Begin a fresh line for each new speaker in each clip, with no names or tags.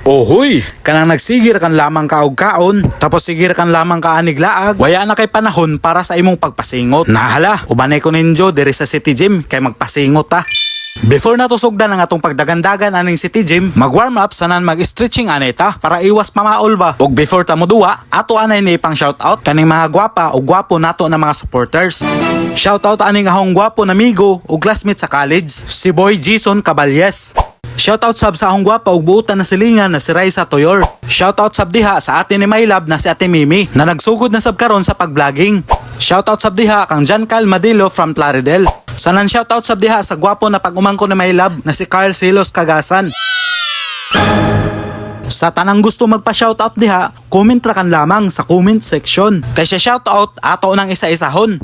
Ohoy, kanang nagsigir kan lamang ka og kaon, tapos sigir kan lamang ka anig laag, waya na kay panahon para sa imong pagpasingot. Nahala, ubanay ko ninyo diri sa City Gym kay magpasingot ta. Before natusugdan ang atong pagdagandagan aning City Gym, mag-warm up sanan mag-stretching aneta para iwas pamaol ba. Ug before ta moduwa, ato anay ni pang shoutout kaning mga gwapa o gwapo nato na mga supporters. Shoutout aning ahong gwapo na amigo o classmate sa college, si Boy Jason Caballes. Shoutout sab sa akong gwapa ug buutan na silingan na si Raisa Toyor. Shoutout sab diha sa ate ni Maylab na si Ate Mimi na nagsugod na sab karon sa pag-vlogging. Shoutout sab diha kang Jancal Madilo from Plaridel. Sanan shoutout sab diha sa gwapo na pag-umangko ni Maylab na si Carl Silos Cagasan. Sa tanang gusto magpa-shoutout diha, comment ra kan lamang sa comment section. Kay siya shoutout ato nang isa-isahon.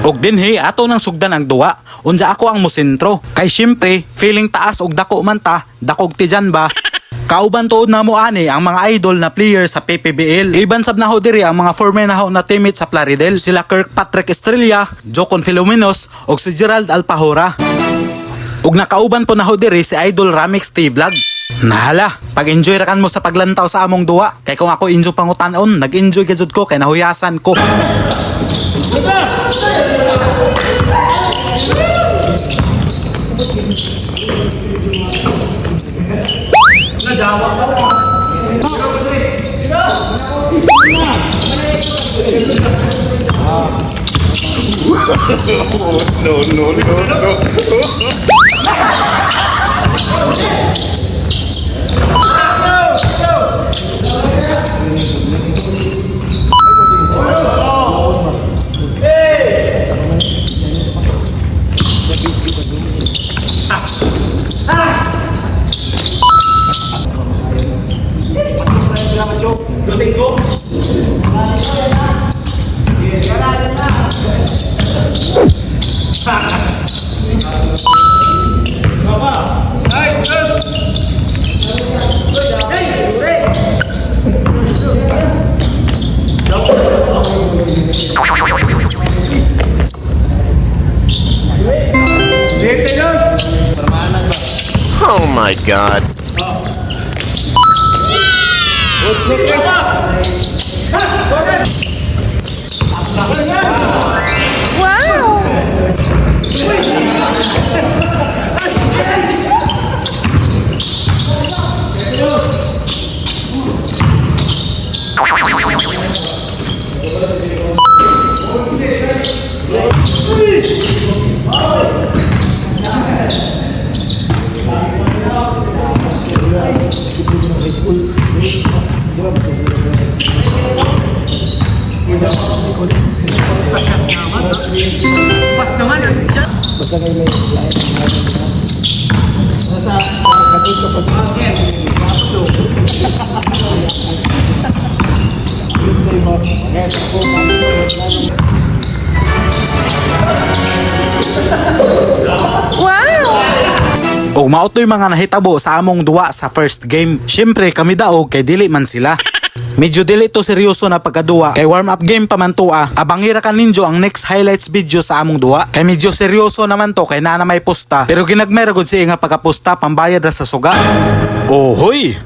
Og dinhi ato nang sugdan ang duwa. Unja ako ang musentro. Kay syempre, feeling taas og dako man ta, dakog ti dyan ba? Kauban tuod na mo ani ang mga idol na player sa PPBL. Iban sab na ho diri ang mga former na ho na teammate sa Plaridel. Sila Kirkpatrick Estrella, Jocon Filomenos og si Gerald Alpahora. Ug nakauban po na ho diri si Idol Ramix T-Vlog. Nahala, pag-enjoy ra kan mo sa paglantaw sa among duwa. Kay kung ako enjoy pangutan-on, nag-enjoy gid ko kay nahuyasan ko.
Oh my God.
O mautoy mga nahitabo sa among duwa sa first game. Syempre kami daog kay dili man sila. Medyo dili to seryoso na pagkaduwa kay warm up game pa man to. Abangira ka ninyo ang next highlights video sa among duwa. Kay medyo seryoso naman to kay na may posta. Pero ginagmeragod siya nga pagkaposta pambayad ra sa suga. Ohoy!